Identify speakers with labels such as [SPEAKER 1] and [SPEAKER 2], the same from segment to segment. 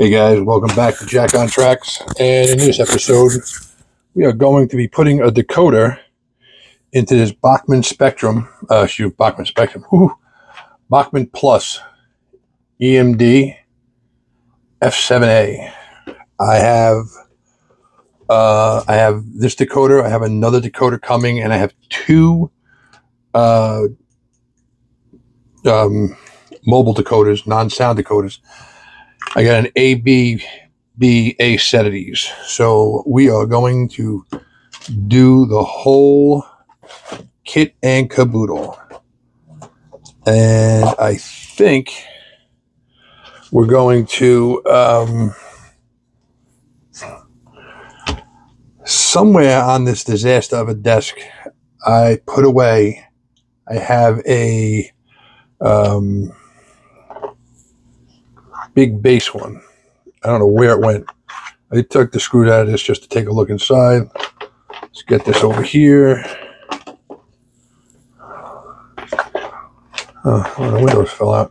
[SPEAKER 1] Hey guys, welcome back to Jack on Tracks. And in this episode, we are going to be putting a decoder into this Bachmann Bachmann Plus EMD F7a. I have this decoder. I have another decoder coming, and I have two mobile decoders, non-sound decoders. I got an ABBA set of these. So we are going to do the whole kit and caboodle. And I think we're going to, somewhere on this disaster of a desk, I put away, I have a big base one. I don't know where it went. I took the screws out of this just to take a look inside. Let's get this over here. Oh, one of the windows fell out.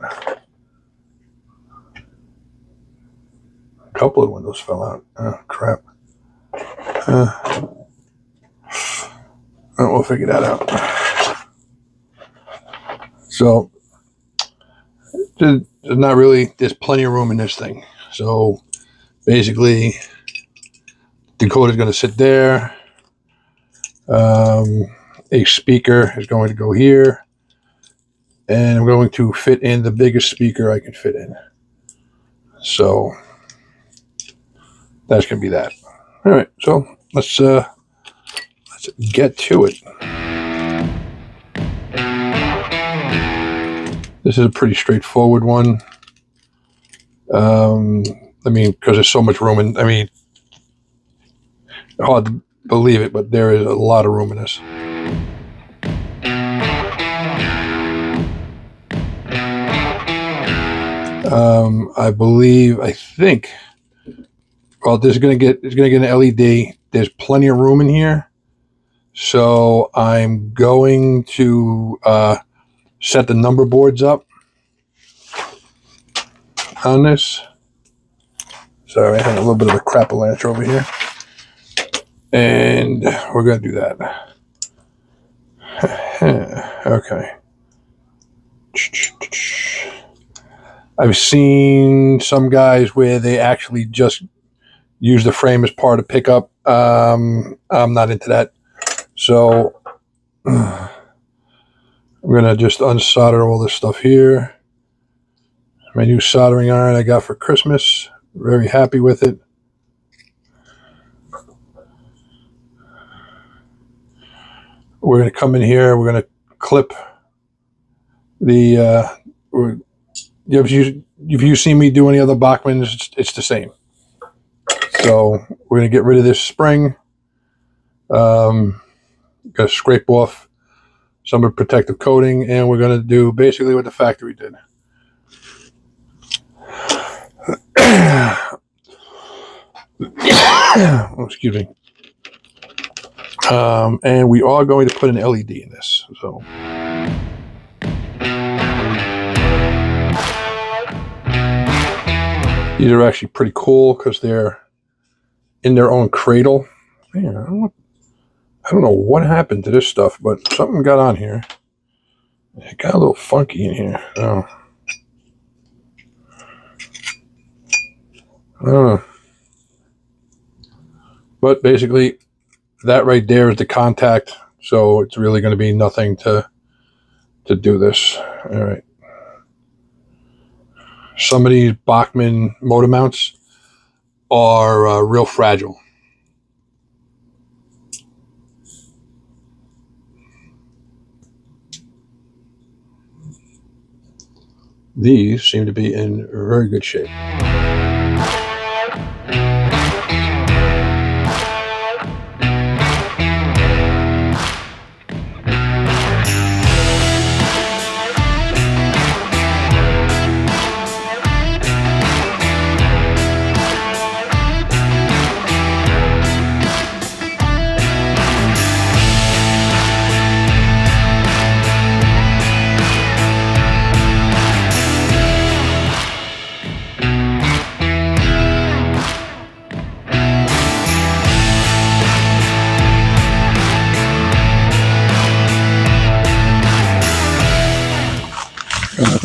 [SPEAKER 1] A couple of windows fell out. Oh, crap. We'll figure that out. So, there's not really, there's plenty of room in this thing. So, basically, decoder is going to sit there. A speaker is going to go here. And I'm going to fit in the biggest speaker I can fit in. So, that's going to be that. All right, so let's get to it. This is a pretty straightforward one. Because there's so much room in, hard to believe it, but there is a lot of room in this. I think, well, it's going to get an LED. There's plenty of room in here. So I'm going to set the number boards up on this. Sorry, I had a little bit of a crap-a-lanch over here. And we're going to do that. Okay. I've seen some guys where they actually just use the frame as part of pickup. I'm not into that. So I'm going to just unsolder all this stuff here. My new soldering iron I got for Christmas. Very happy with it. We're going to come in here. We're going to clip the... if you see me do any other Bachmanns, it's the same. So we're going to get rid of this spring. Going to scrape off some of the protective coating, and we're going to do basically what the factory did. Oh, excuse me. And we are going to put an LED in this. So. These are actually pretty cool because they're in their own cradle. Man, I don't know what happened to this stuff, but something got on here. It got a little funky in here. Oh. I don't know. But basically, that right there is the contact. So it's really going to be nothing to do this. All right. Some of these Bachmann motor mounts are real fragile. These seem to be in very good shape.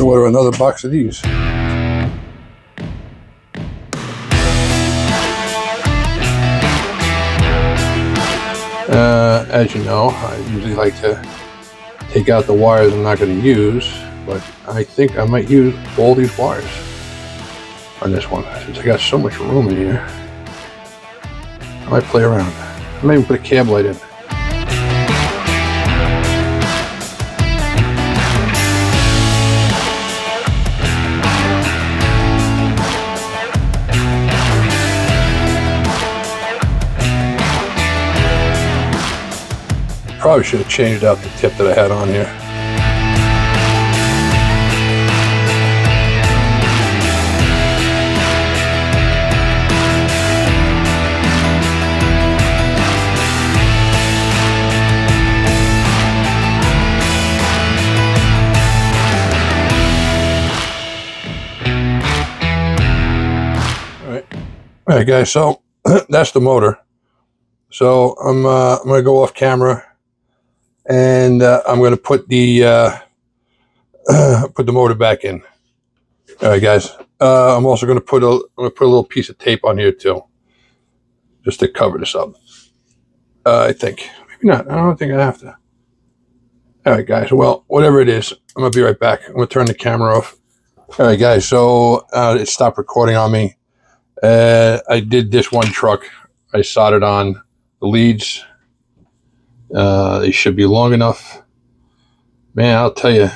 [SPEAKER 1] to order another box of these. As you know, I usually like to take out the wires I'm not going to use, but I think I might use all these wires on this one since I got so much room in here. I might play around. I might even put a cab light in. Probably should have changed out the tip that I had on here. All right, guys. So that's the motor. So I'm gonna go off camera. And I'm going to put the motor back in. All right, guys. I'm also going to put a little piece of tape on here too, just to cover this up. I think maybe not. I don't think I have to. All right, guys. Well, whatever it is, I'm going to be right back. I'm going to turn the camera off. All right, guys. So it stopped recording on me. I did this one truck. I soldered on the leads. They should be long enough. Man, I'll tell you,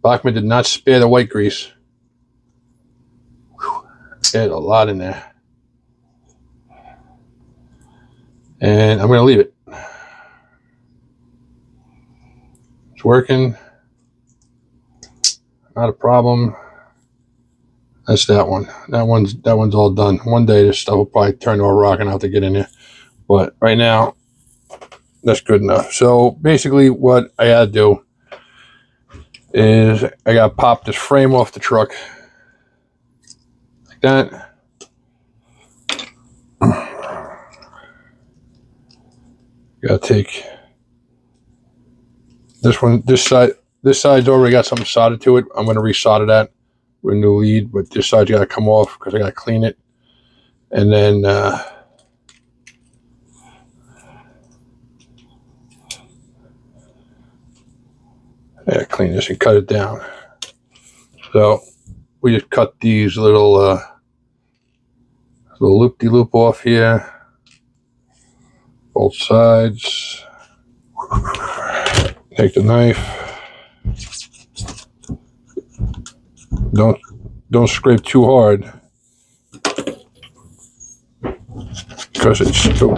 [SPEAKER 1] Bachmann did not spare the white grease. Whew. There's a lot in there. And I'm going to leave it. It's working. Not a problem. That's that one. That one's all done. One day this stuff will probably turn to a rock and I'll have to get in there. But right now, that's good enough. So basically what I gotta do is I gotta pop this frame off the truck like that. Gotta take this one, this side's already got something soldered to it. I'm gonna resolder that with a new lead, but this side's gotta come off because I gotta clean it. And then yeah, clean this and cut it down. So we just cut these little loop-de-loop off here, both sides. Take the knife. Don't scrape too hard because it's still.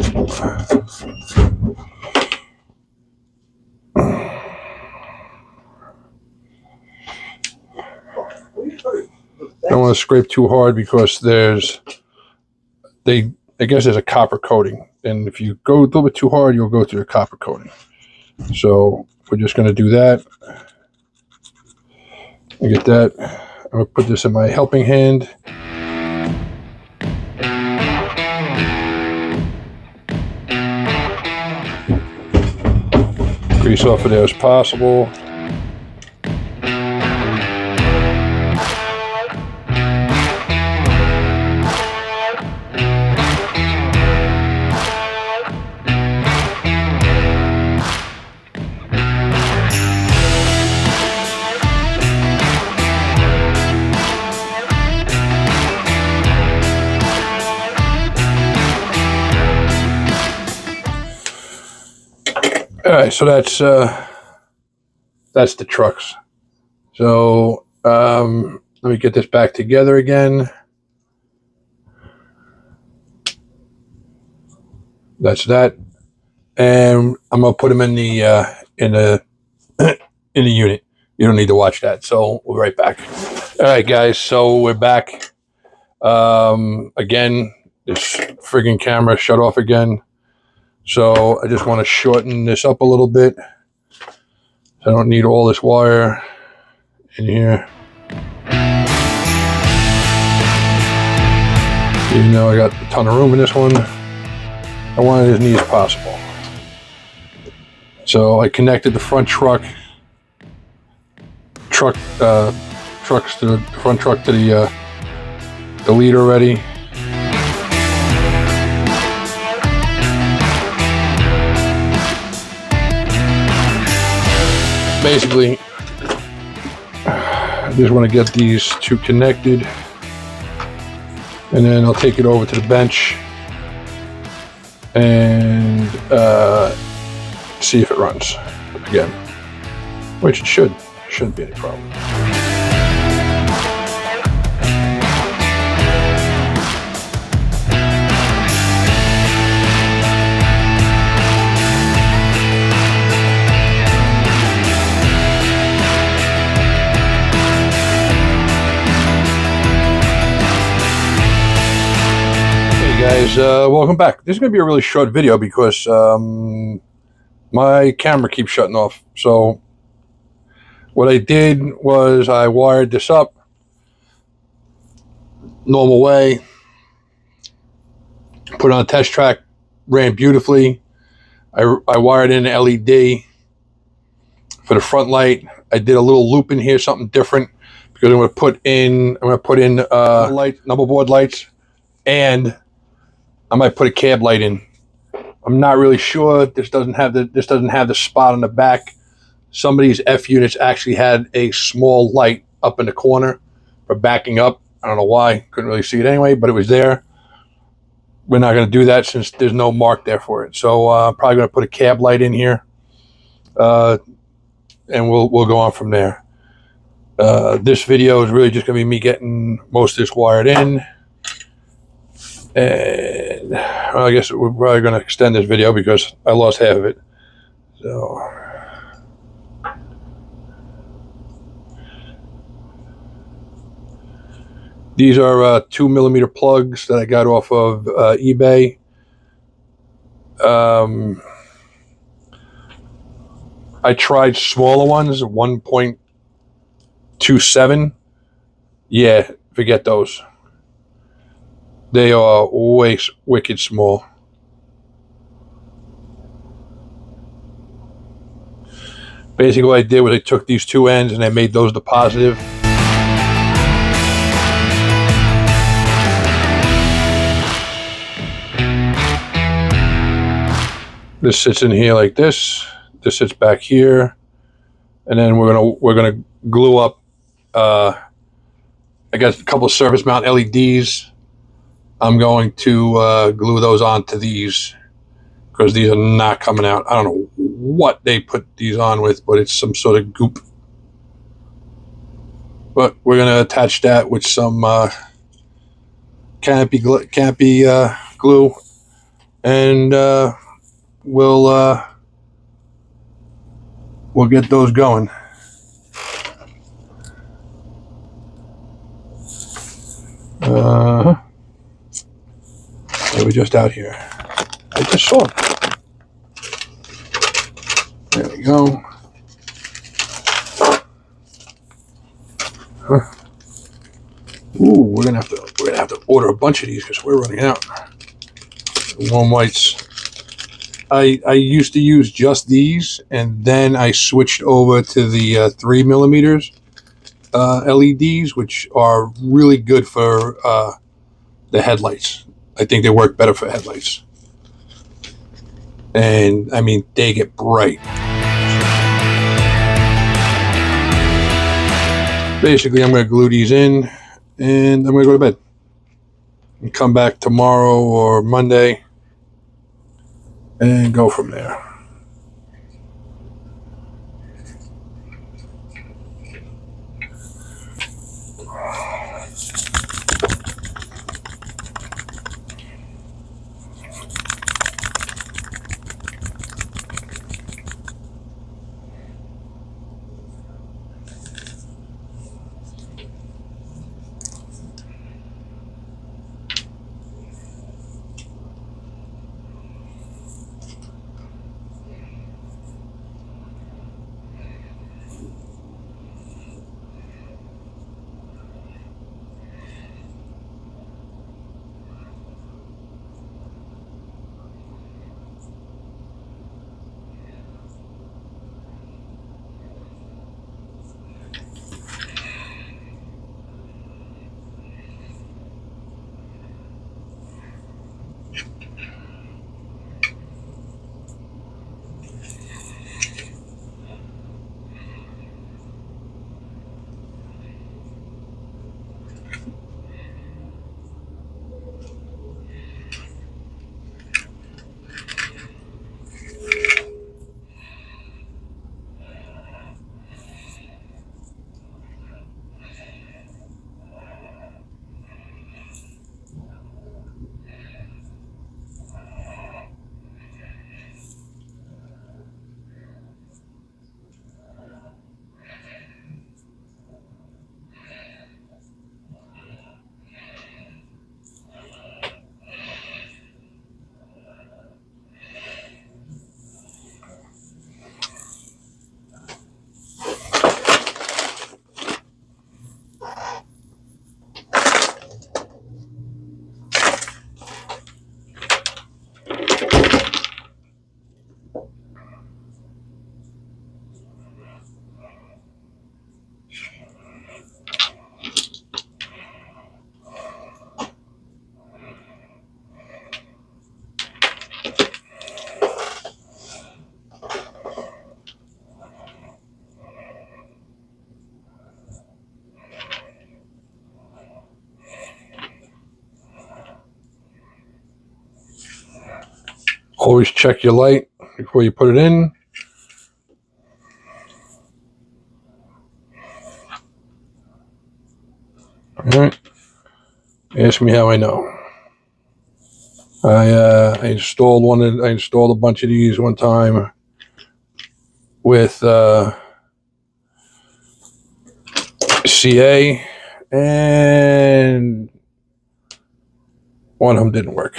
[SPEAKER 1] Don't want to scrape too hard because I guess there's a copper coating, and if you go a little bit too hard, you'll go through the copper coating. So we're just going to do that. I get that. I'm going to put this in my helping hand. Grease off of there as possible. All right, so that's the trucks. So let me get this back together again. That's that, and I'm gonna put them in the unit. You don't need to watch that. So we'll be right back. All right, guys. So we're back. Again, this friggin' camera shut off again. So I just want to shorten this up a little bit. I don't need all this wire in here. Even though I got a ton of room in this one, I want it as neat as possible. So I connected the front truck truck trucks to the front truck to the lead already. Basically, I just want to get these two connected, and then I'll take it over to the bench and see if it runs again, which it should. Shouldn't be any problem. Guys, welcome back. This is going to be a really short video because my camera keeps shutting off. So what I did was I wired this up normal way, put it on a test track, ran beautifully. I wired in an LED for the front light. I did a little loop in here, something different, because I'm going to put in light, number board lights, and I might put a cab light in. I'm not really sure. This doesn't have the spot on the back. Some of these F units actually had a small light up in the corner for backing up. I don't know why. Couldn't really see it anyway, but it was there. We're not going to do that since there's no mark there for it. So I'm probably going to put a cab light in here, and we'll go on from there. This video is really just going to be me getting most of this wired in. And well, I guess we're probably going to extend this video because I lost half of it. So these are 2mm plugs that I got off of eBay. I tried smaller ones, 1.27. Yeah, forget those. They are wicked small. Basically what I did was I took these two ends and I made those the positive. This sits in here like this. This sits back here. And then we're gonna glue up I got a couple of surface mount LEDs. I'm going to glue those onto these because these are not coming out. I don't know what they put these on with, but it's some sort of goop. But we're going to attach that with some canopy glue, and we'll get those going. They were just out here. I just saw them. There we go. Huh. Ooh, we're gonna have to order a bunch of these because we're running out. Warm whites. I used to use just these, and then I switched over to the 3mm LEDs, which are really good for the headlights. I think they work better for headlights. And I mean, they get bright. Basically, I'm going to glue these in and I'm going to go to bed and come back tomorrow or Monday and go from there. Always check your light before you put it in. All right. Ask me how I know. I installed one. I installed a bunch of these one time with CA, and one of them didn't work.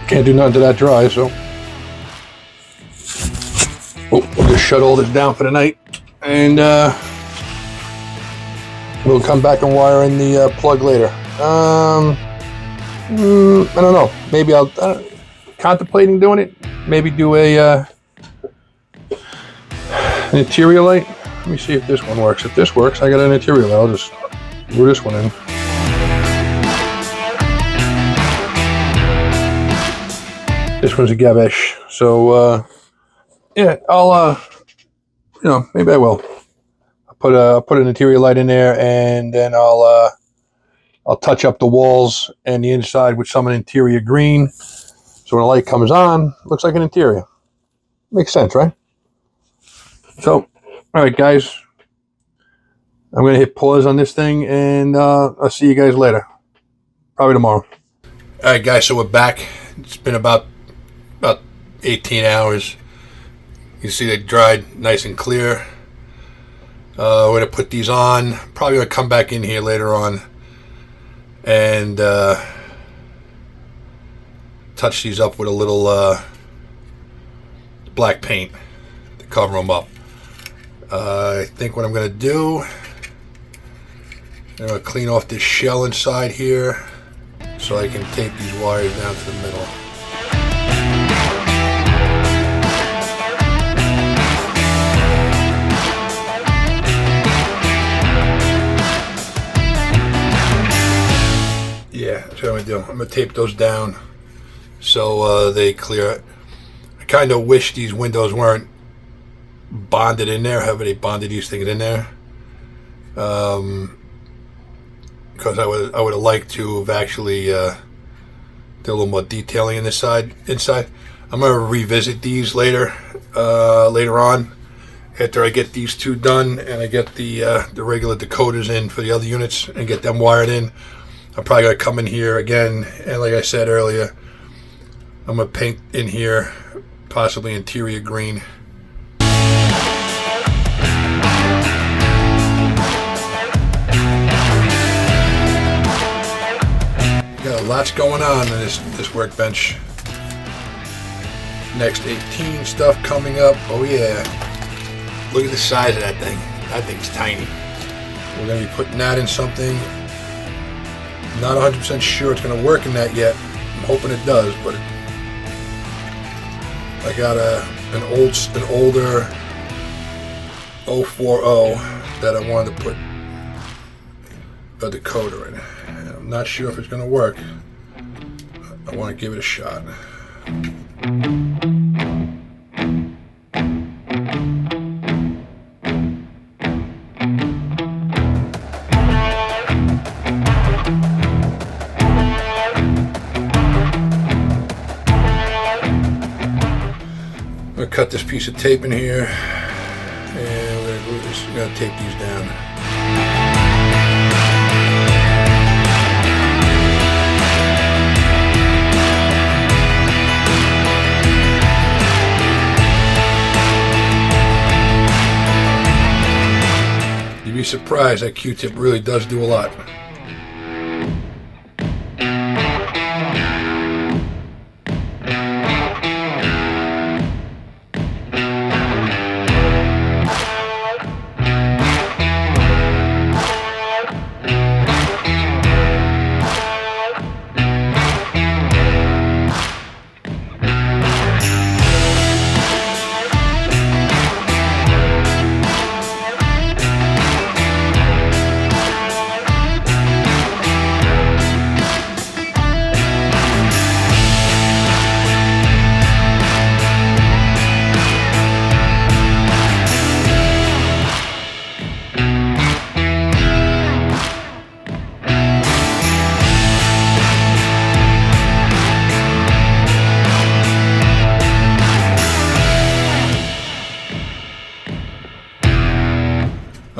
[SPEAKER 1] Can't do nothing to that dry, so we'll just shut all this down for the night, and we'll come back and wire in the plug later. I don't know. Maybe I'll contemplating doing it. Maybe do an interior light. Let me see if this one works. If this works, I got an interior light. I'll just glue this one in. This one's a gabesh, so yeah, I'll maybe I will. I'll put an interior light in there, and then I'll touch up the walls and the inside with some interior green, so when the light comes on, it looks like an interior. Makes sense, right? So, all right, guys, I'm gonna hit pause on this thing, and I'll see you guys later, probably tomorrow. All right, guys, so we're back. It's been about 18 hours. You see they dried nice and clear. We're going to put these on. Probably going to come back in here later on and touch these up with a little black paint to cover them up. I think what I'm going to do, I'm going to clean off this shell inside here so I can tape these wires down to the middle. Yeah, that's what I'm going to do. I'm going to tape those down so they clear. I kind of wish these windows weren't bonded in there, however they bonded these things in there. Because I would have liked to have actually do a little more detailing in this inside. I'm going to revisit these later on after I get these two done and I get the regular decoders in for the other units and get them wired in. I'm probably going to come in here again, and like I said earlier, I'm going to paint in here, possibly interior green. Got lots going on in this workbench. Next 18 stuff coming up. Oh yeah. Look at the size of that thing. That thing's tiny. We're going to be putting that in something. Not 100% sure it's going to work in that yet. I'm hoping it does, but I got an older 040 that I wanted to put a decoder in. And I'm not sure if it's going to work. I want to give it a shot. I'm going to cut this piece of tape in here, and we're going to tape these down. You'd be surprised, that Q-tip really does do a lot.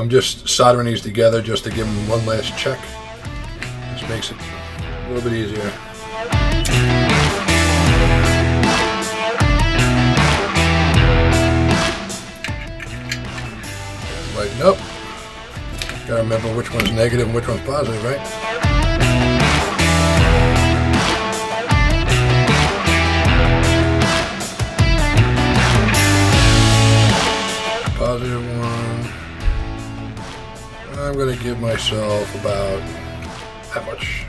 [SPEAKER 1] I'm just soldering these together just to give them one last check. This makes it a little bit easier. Lighten up. Gotta remember which one's negative and which one's positive, right? Positive one. I'm gonna give myself about that much.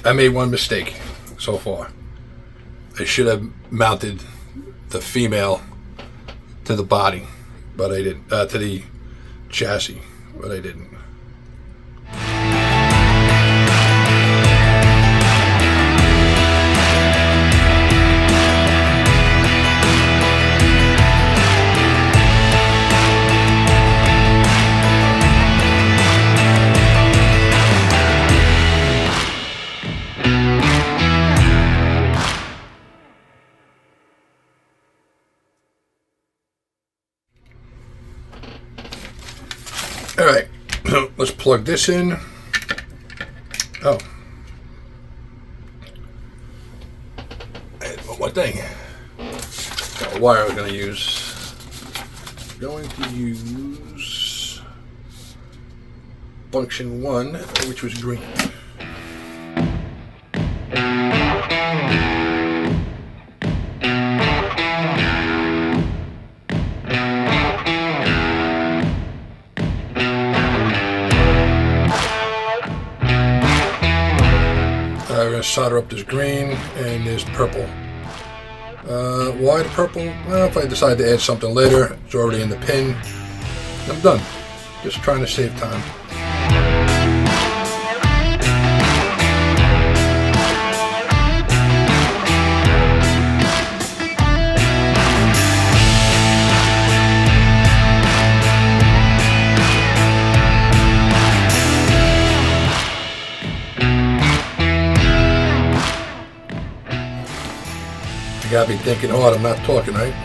[SPEAKER 1] I made one mistake so far. I should have mounted the female to the body, but I didn't. To the chassis, but I didn't. All right, let's plug this in. Oh, and one thing. Got a wire I'm going to use. Going to use function 1, which was green. We're going to solder up this green and this purple. Why the purple? Well, if I decide to add something later, it's already in the pin. I'm done. Just trying to save time. You gotta be thinking hard, I'm not talking, right?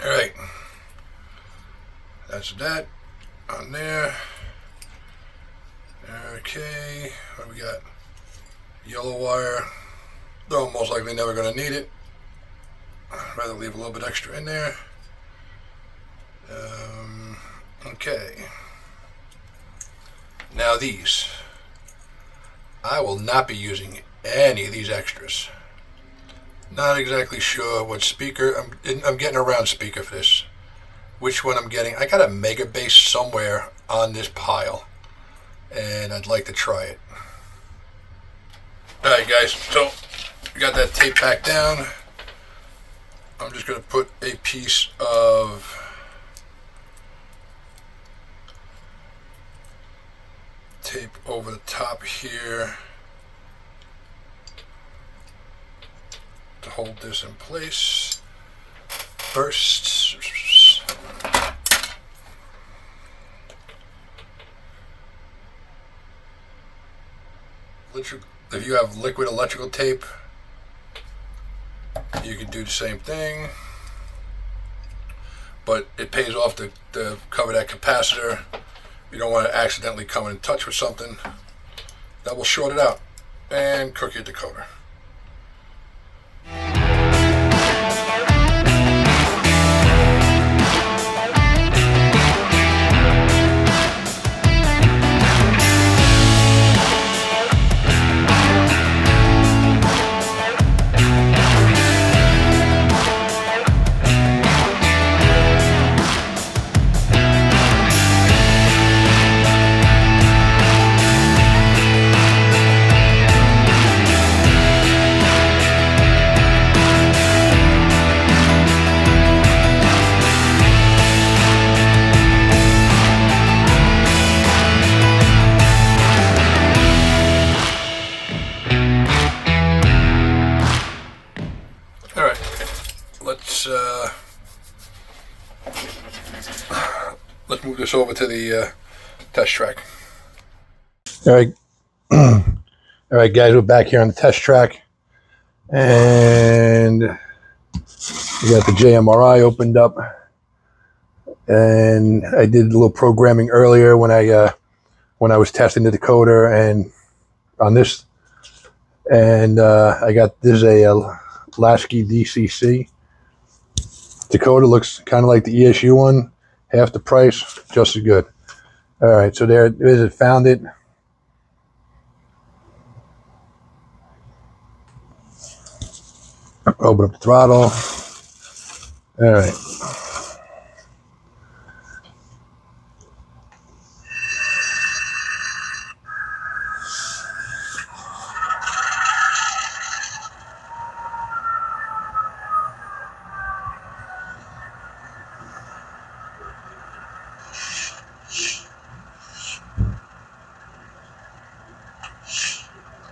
[SPEAKER 1] Alright, that's that on there. Okay, what do we got? Yellow wire, though I'm most likely never going to need it. I'd rather leave a little bit extra in there. Okay, now these, I will not be using any of these extras. Not exactly sure what speaker. I'm getting a round speaker for this. Which one I'm getting? I got a mega bass somewhere on this pile, and I'd like to try it. Alright guys, so we got that tape back down. I'm just going to put a piece of tape over the top here to hold this in place. First, if you have liquid electrical tape, you can do the same thing, but it pays off to cover that capacitor. You don't want to accidentally come in touch with something that will short it out and cook your decoder. Let's move this over to the test track. All right, all right, guys, we're back here on the test track, and we got the JMRI opened up, and I did a little programming earlier when I was testing the decoder and on this, and I got this is a Lasky DCC decoder. Looks kind of like the ESU one, half the price, just as good. All right, so there it is. It found it. Open up the throttle. All right.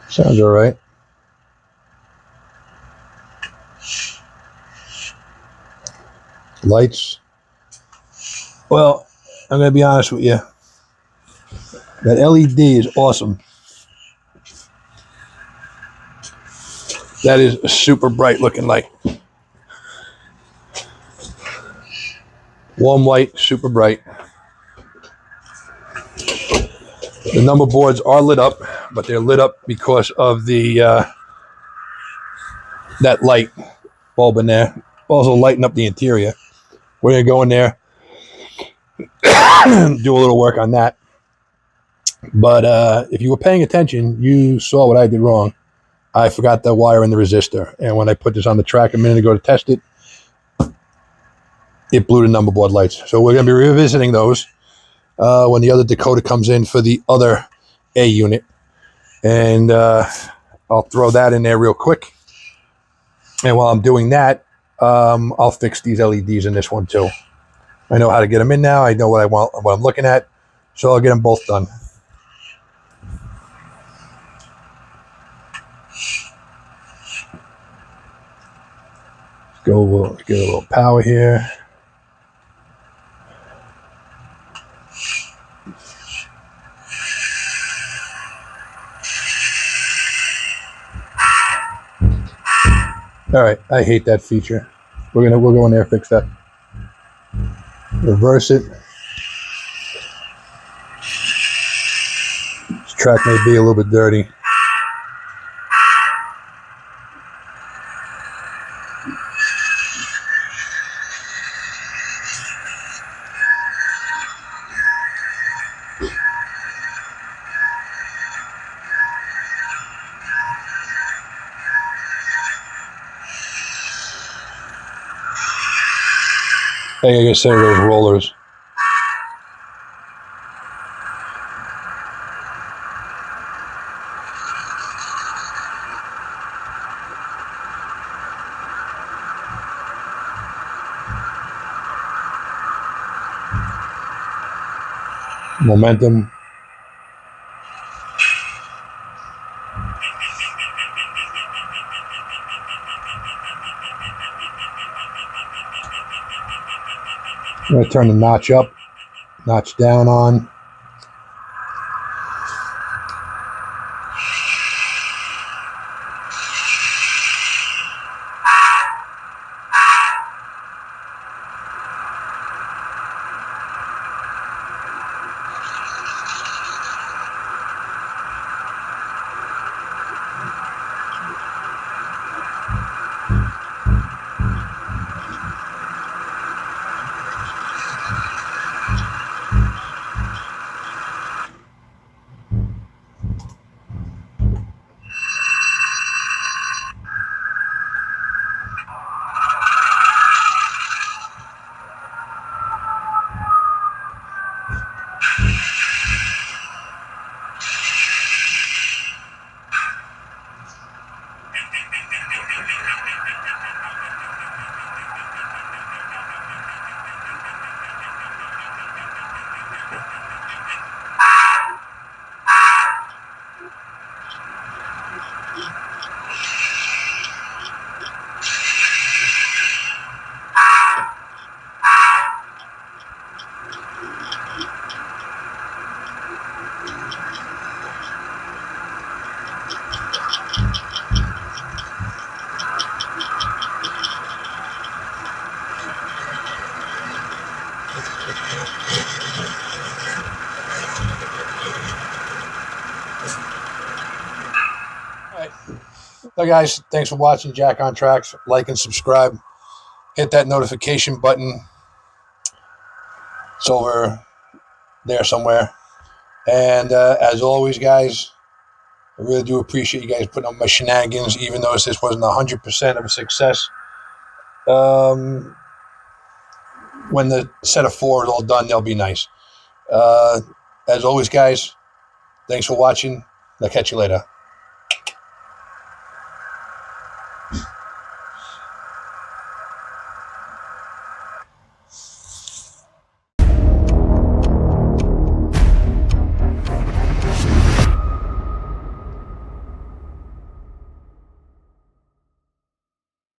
[SPEAKER 1] Sounds all right. Lights. Well, I'm going to be honest with you. That LED is awesome. That is a super bright looking light. Warm white, super bright. The number boards are lit up, but they're lit up because of the that light bulb in there. Also lighten up the interior. We're going to go in there, do a little work on that. But if you were paying attention, you saw what I did wrong. I forgot the wire in the resistor. And when I put this on the track a minute ago to test it, it blew the number board lights. So we're going to be revisiting those when the other decoder comes in for the other A unit. And I'll throw that in there real quick. And while I'm doing that, I'll fix these LEDs in this one too. I know how to get them in now. I know what I want, what I'm looking at. So I'll get them both done. We'll get a little power here. All right, I hate that feature. We'll go in there and fix that. Reverse it. This track may be a little bit dirty. I think I gotta say those rollers. Momentum. I'm going to turn the notch up, notch down on. So guys, thanks for watching Jack on Tracks. Like and subscribe. Hit that notification button. It's over there somewhere. And as always, guys, I really do appreciate you guys putting up my shenanigans, even though this wasn't 100% of a success. When the set of 4 is all done, they'll be nice. As always, guys, thanks for watching. I'll catch you later.